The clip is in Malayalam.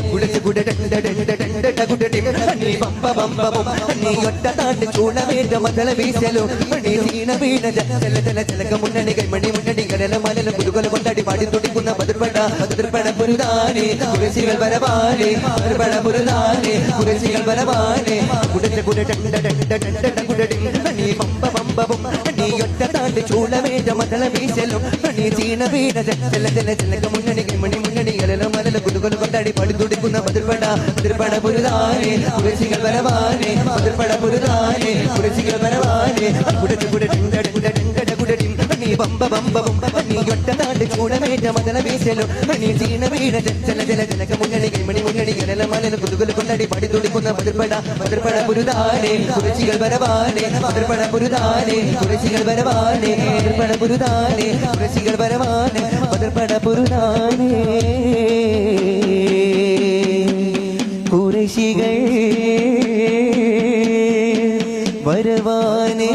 കുടച്ച് കുടടണ്ടടണ്ടടകുടടിം നീ ബമ്പ ബമ്പ നീ ഒറ്റ താണ്ട് ചൂടമേറ്റ മതള വീശലു നീ സീന വീണ ജല ജല ജലക മുന്നണി കൈമണി മുന്നണി കരല മലല കുതുകല കൊണ്ടടി പാടി തുടിക്കുന്ന ബദർപട പുരുതാനെ കുരശികൾ വരവാനെ ബദർപട പുരുതാനെ കുരശികൾ വരവാനെ കുടച്ച് കുടടണ്ടടണ്ടടകുടടിം നീ ബമ്പ ബമ്പ നീ ഒറ്റ താണ്ട് ചൂടമേറ്റ മതള വീശലു നീ സീന വീണ ജല ജല ജലക മുന്നണി കൈമണി മുന്നണി കരല മലല കുതുകല കൊണ്ടടി പാടി തുടിക്കുന്ന ബദർപട പുരുതാനെ കുരശികൾ വരവാനെ ബദർപട പുരുതാനെ കുരശികൾ വരവാനെ കുടച്ച് കുടടണ്ടടകുടടിം നീ ബമ്പ ബമ്പ നീ ഒറ്റ താണ്ട് ചൂടമേറ്റ മതള വീശലു നീ സീന വീണ ജല ജല ജലക മുന്നണി കൈമണി മുന്നണി കരല മലല കുതുകല കൊണ്ടടി പാടി തുടിക്കുന്ന ബദർപട പുരുതാനെ കുരശികൾ വരവാനെ ബദർപട പുരുതാനെ കുരശികൾ വരവാനെ ബദർപട പുരുതാനെ കുരശികൾ വരവാനെ ബദർപട പുരുതാനെ കുരശികൾ വരവാനെ